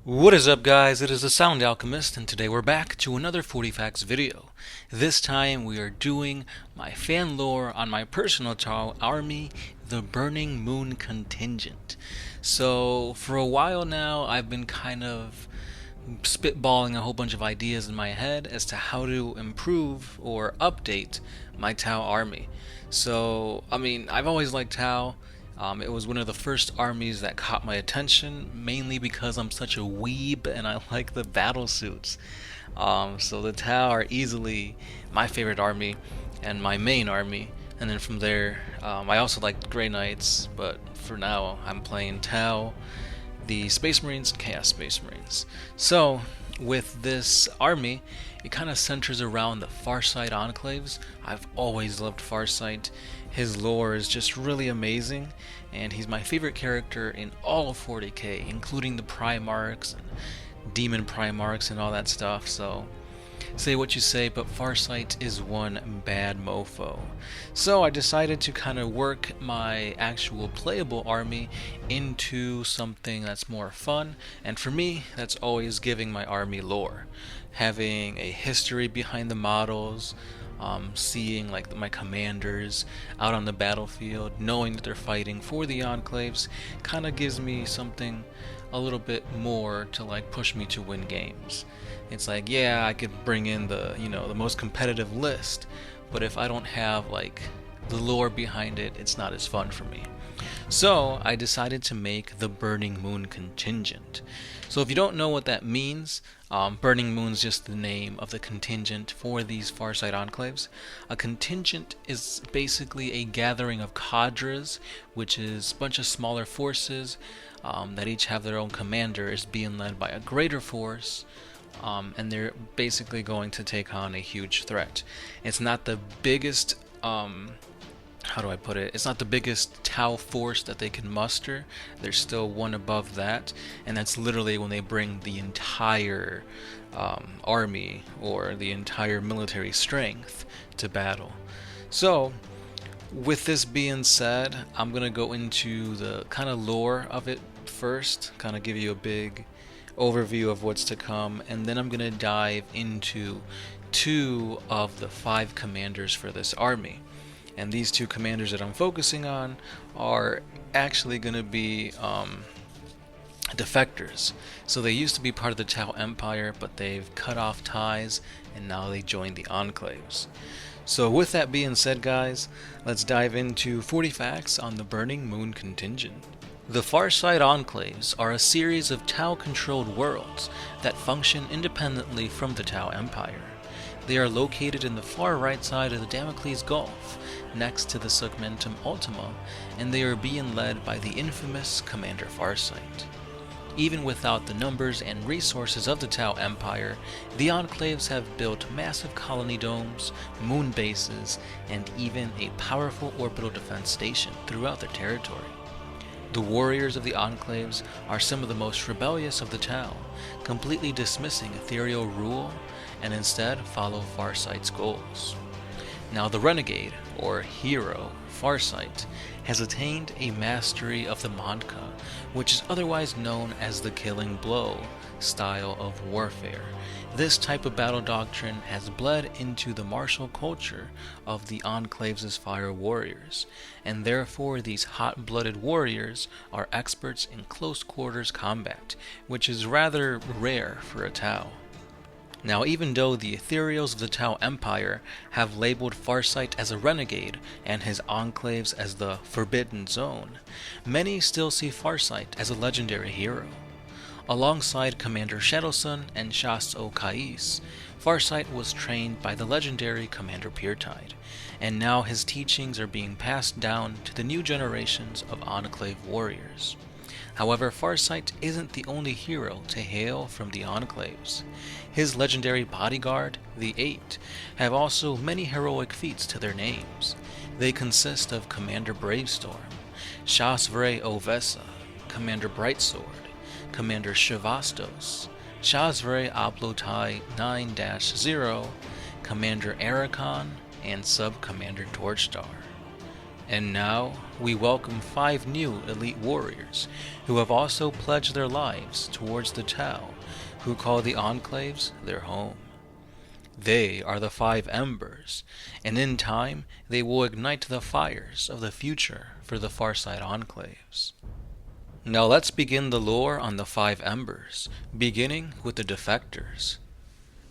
What is up, guys? It is the Sound Alchemist, and today we're back to another 40 Facts video. This time we are doing my fan lore on my personal Tau army, the Burning Moon Contingent. So, for a while now, I've been kind of spitballing a whole bunch of ideas in my head as to how to improve or update my Tau army. So, I've always liked Tau. It was one of the first armies that caught my attention, mainly because I'm such a weeb and I like the battle suits. So the Tau are easily my favorite army and my main army. And then from there, I also like Grey Knights, but for now I'm playing Tau, the Space Marines, and Chaos Space Marines. So with this army, it kind of centers around the Farsight enclaves. I've always loved Farsight. His lore is just really amazing, and he's my favorite character in all of 40K, including the Primarchs and Demon Primarchs and all that stuff. So say what you say, but Farsight is one bad mofo. So I decided to kind of work my actual playable army into something that's more fun, and for me, that's always giving my army lore. Having a history behind the models, seeing like my commanders out on the battlefield, knowing that they're fighting for the enclaves, kind of gives me something a little bit more to like push me to win games. It's like, yeah, I could bring in the most competitive list, but if I don't have like the lore behind it, it's not as fun for me. So I decided to make the Burning Moon Contingent. So if you don't know what that means, Burning Moon's just the name of the contingent for these Farsight enclaves. A contingent is basically a gathering of cadres, which is a bunch of smaller forces that each have their own commander, is being led by a greater force. And they're basically going to take on a huge threat. It's not the biggest, how do I put it? It's not the biggest Tau force that they can muster. There's still one above that, and that's literally when they bring the entire army or the entire military strength to battle. So, with this being said, I'm gonna go into the kind of lore of it first, kind of give you a big overview of what's to come, and then I'm going to dive into 2 of the 5 commanders for this army. And these 2 commanders that I'm focusing on are actually going to be defectors. So they used to be part of the Tau Empire, but they've cut off ties and now they join the enclaves. So with that being said, guys, let's dive into 40 facts on the Burning Moon Contingent. The Farsight enclaves are a series of Tau-controlled worlds that function independently from the Tau Empire. They are located in the far right side of the Damocles Gulf, next to the Segmentum Ultima, and they are being led by the infamous Commander Farsight. Even without the numbers and resources of the Tau Empire, the enclaves have built massive colony domes, moon bases, and even a powerful orbital defense station throughout their territory. The warriors of the enclaves are some of the most rebellious of the Tau, completely dismissing ethereal rule and instead follow Farsight's goals. Now the renegade, or hero, Farsight, has attained a mastery of the Manka, which is otherwise known as the killing blow style of warfare. This type of battle doctrine has bled into the martial culture of the Enclaves' fire warriors, and therefore these hot-blooded warriors are experts in close quarters combat, which is rather rare for a Tau. Now, even though the ethereals of the Tau Empire have labeled Farsight as a renegade and his enclaves as the Forbidden Zone, many still see Farsight as a legendary hero. Alongside Commander Shadowsun and Shas-O Kais, Farsight was trained by the legendary Commander Puretide, and now his teachings are being passed down to the new generations of Enclave warriors. However, Farsight isn't the only hero to hail from the Enclaves. His legendary bodyguard, the Eight, have also many heroic feats to their names. They consist of Commander Bravestorm, Shasvre Ovesa, Commander Brightsword, Commander Shivastos, Shasvre Ablotai 9-0, Commander Arachon, and Sub-Commander Torchstar. And now, we welcome 5 new elite warriors who have also pledged their lives towards the Tau, who call the Enclaves their home. They are the 5 Embers, and in time they will ignite the fires of the future for the Farside Enclaves. Now let's begin the lore on the 5 Embers, beginning with the Defectors.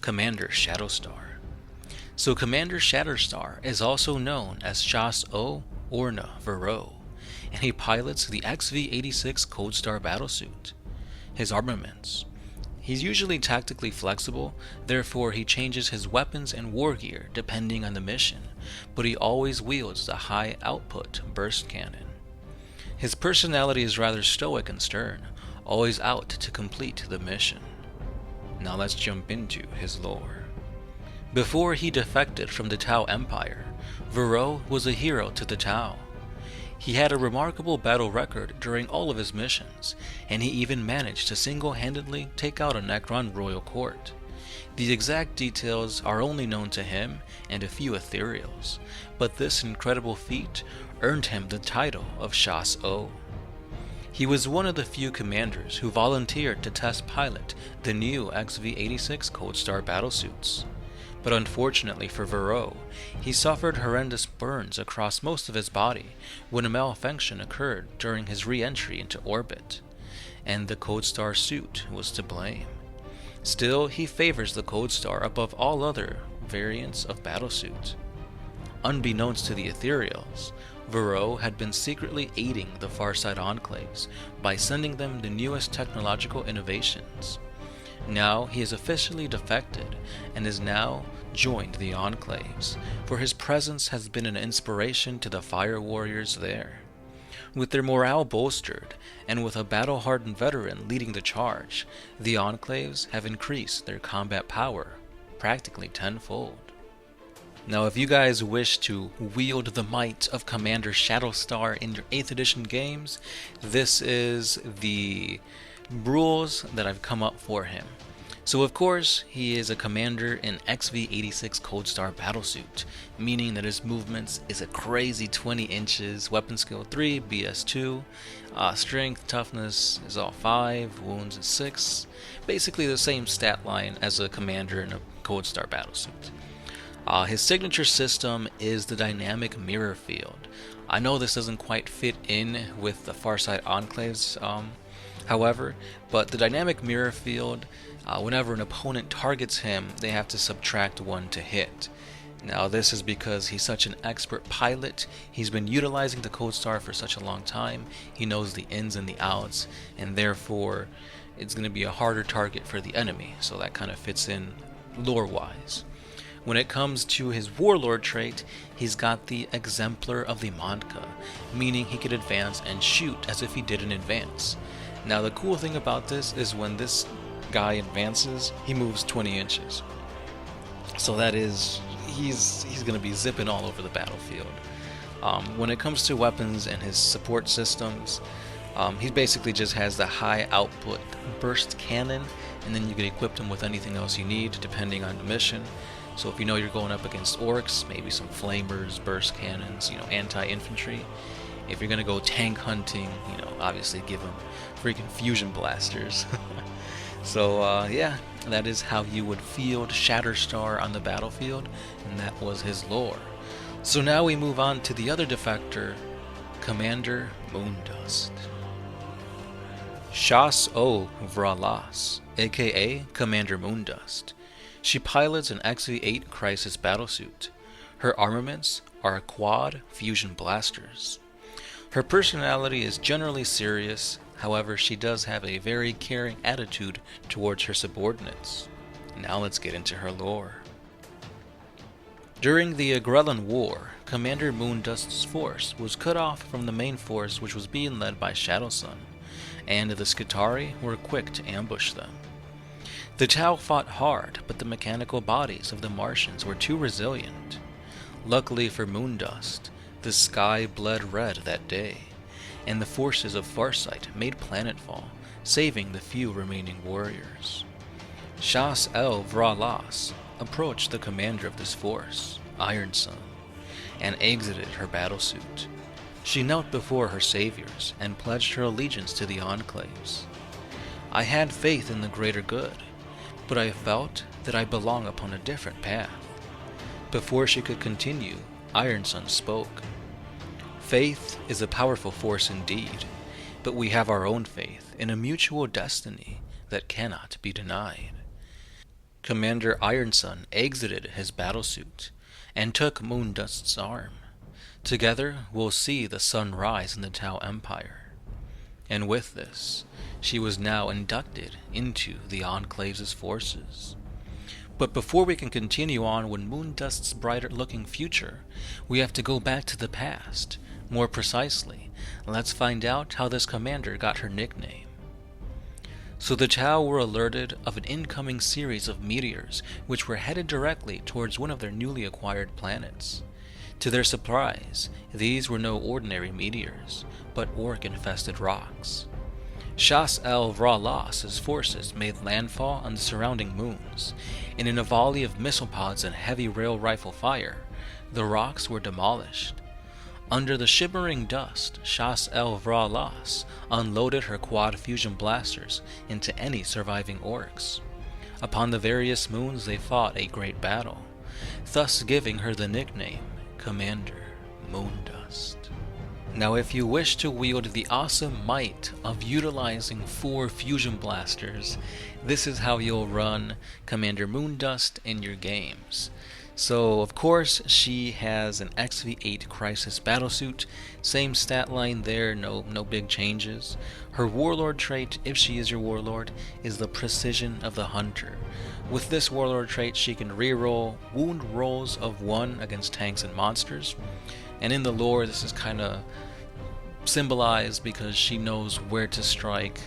Commander Shatterstar. So Commander Shatterstar is also known as Shas O Orna Vero, and he pilots the XV-86 Cold Star battlesuit. His armaments. He's usually tactically flexible, therefore he changes his weapons and war gear depending on the mission, but he always wields the high output burst cannon. His personality is rather stoic and stern, always out to complete the mission. Now let's jump into his lore. Before he defected from the Tau Empire, Vero was a hero to the Tau. He had a remarkable battle record during all of his missions, and he even managed to single-handedly take out a Necron royal court. The exact details are only known to him and a few ethereals, but this incredible feat earned him the title of Shas O. He was one of the few commanders who volunteered to test pilot the new XV-86 Cold Star battlesuits. But unfortunately for Vero, he suffered horrendous burns across most of his body when a malfunction occurred during his re-entry into orbit, and the Cold Star suit was to blame. Still, he favors the Cold Star above all other variants of battlesuit. Unbeknownst to the ethereals, Vero had been secretly aiding the Farside Enclaves by sending them the newest technological innovations. Now he is officially defected and is now joined the Enclaves, for his presence has been an inspiration to the fire warriors there. With their morale bolstered, and with a battle-hardened veteran leading the charge, the Enclaves have increased their combat power practically tenfold. Now if you guys wish to wield the might of Commander Shatterstar in your 8th edition games, this is the rules that I've come up for him. So of course, he is a commander in XV-86 Cold Star battlesuit, meaning that his movements is a crazy 20 inches, weapon skill 3, BS 2, strength, toughness is all 5, wounds is 6, basically the same stat line as a commander in a Cold Star battlesuit. His signature system is the dynamic mirror field. I know this doesn't quite fit in with the Farside Enclaves, however, but the dynamic mirror field, whenever an opponent targets him, they have to subtract 1 to hit. Now this is because he's such an expert pilot, he's been utilizing the Cold Star for such a long time, he knows the ins and the outs, and therefore it's going to be a harder target for the enemy, so that kind of fits in lore-wise. When it comes to his Warlord trait, he's got the Exemplar of the Mondka, meaning he could advance and shoot as if he did in advance. Now the cool thing about this is when this guy advances, he moves 20 inches. So that is, he's going to be zipping all over the battlefield. When it comes to weapons and his support systems, he basically just has the high output burst cannon, and then you can equip him with anything else you need depending on the mission. So if you know you're going up against orcs, maybe some flamers, burst cannons, anti-infantry. If you're going to go tank hunting, obviously give him freaking fusion blasters. So yeah, that is how you would field Shatterstar on the battlefield, and that was his lore. So now we move on to the other defector, Commander Moondust. Shas O Vralas, aka Commander Moondust. She pilots an XV-8 Crisis battlesuit. Her armaments are quad fusion blasters. Her personality is generally serious, however she does have a very caring attitude towards her subordinates. Now let's get into her lore. During the Agrellan War, Commander Moondust's force was cut off from the main force which was being led by Shadowsun, and the Skitarii were quick to ambush them. The Tau fought hard, but the mechanical bodies of the Martians were too resilient. Luckily for Moondust, the sky bled red that day, and the forces of Farsight made planetfall, saving the few remaining warriors. Shas El Vralas approached the commander of this force, Ironsun, and exited her battlesuit. She knelt before her saviors and pledged her allegiance to the enclaves. I had faith in the greater good, but I felt that I belong upon a different path. Before she could continue, Ironsun spoke. Faith is a powerful force indeed, but we have our own faith in a mutual destiny that cannot be denied. Commander Ironsun exited his battlesuit and took Moondust's arm. Together we'll see the sun rise in the Tau Empire. And with this, she was now inducted into the Enclave's forces. But before we can continue on with Moondust's brighter-looking future, we have to go back to the past. More precisely, let's find out how this commander got her nickname. So the Tau were alerted of an incoming series of meteors which were headed directly towards one of their newly acquired planets. To their surprise, these were no ordinary meteors, but orc-infested rocks. Shas el Ra-Las's forces made landfall on the surrounding moons, and in a volley of missile pods and heavy rail rifle fire, the rocks were demolished. Under the shimmering dust, Shas el Ra-Las unloaded her quad fusion blasters into any surviving orcs. Upon the various moons they fought a great battle, thus giving her the nickname Commander Moondust. Now if you wish to wield the awesome might of utilizing 4 fusion blasters, this is how you'll run Commander Moondust in your games. So of course she has an XV8 Crisis battlesuit, same stat line there, no big changes. Her Warlord trait, if she is your Warlord, is the Precision of the Hunter. With this Warlord trait she can reroll wound rolls of 1 against tanks and monsters, and in the lore this is kind of symbolized because she knows where to strike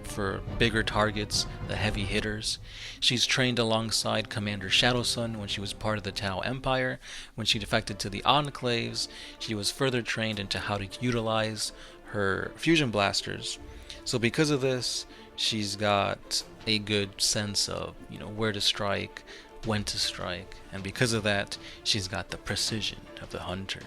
for bigger targets, the heavy hitters. She's trained alongside Commander Shadowsun when she was part of the Tau Empire. When she defected to the Enclaves, she was further trained into how to utilize her fusion blasters. So because of this, she's got a good sense of, where to strike, when to strike, and because of that, she's got the precision of the hunter.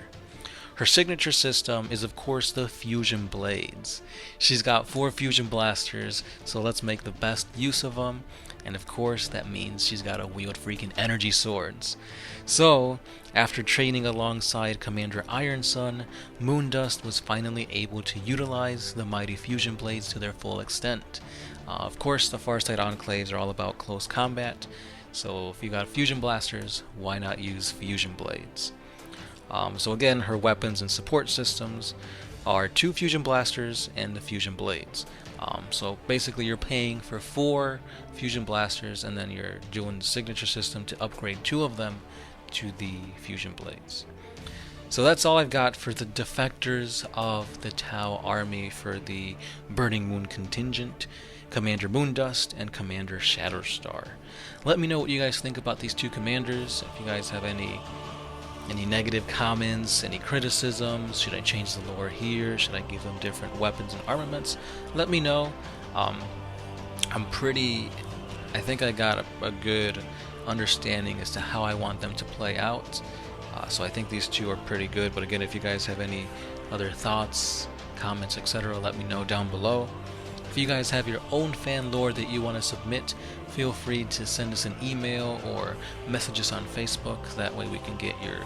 Her signature system is of course the fusion blades. She's got 4 fusion blasters, so let's make the best use of them, and of course that means she's got to wield freaking energy swords. So, after training alongside Commander Ironsun, Moondust was finally able to utilize the mighty fusion blades to their full extent. Of course the Farside Enclaves are all about close combat, so if you got fusion blasters, why not use fusion blades? So again, her weapons and support systems are 2 fusion blasters and the fusion blades. So basically you're paying for 4 fusion blasters and then you're doing the signature system to upgrade 2 of them to the fusion blades. So that's all I've got for the Defectors of the Tau army for the Burning Moon Contingent, Commander Moondust and Commander Shatterstar. Let me know what you guys think about these 2 commanders. If you guys have any negative comments, any criticisms, should I change the lore here, should I give them different weapons and armaments, let me know. I think I got a good understanding as to how I want them to play out, so I think these 2 are pretty good, but again, if you guys have any other thoughts, comments, etc., let me know down below. If you guys have your own fan lore that you want to submit, feel free to send us an email or message us on Facebook. That way we can get your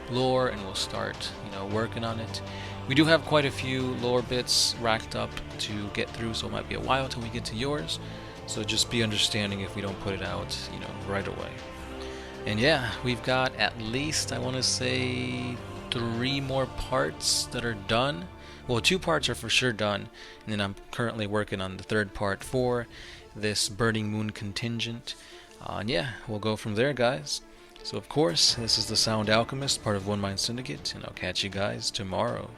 lore and we'll start, working on it. We do have quite a few lore bits racked up to get through, so it might be a while till we get to yours. So just be understanding if we don't put it out, right away. And yeah, we've got at least, I want to say, 3 more parts that are done. Well, 2 parts are for sure done, and then I'm currently working on the 3rd part for this Burning Moon Contingent. And yeah, we'll go from there, guys. So of course, this is the Sound Alchemist, part of One Mind Syndicate, and I'll catch you guys tomorrow.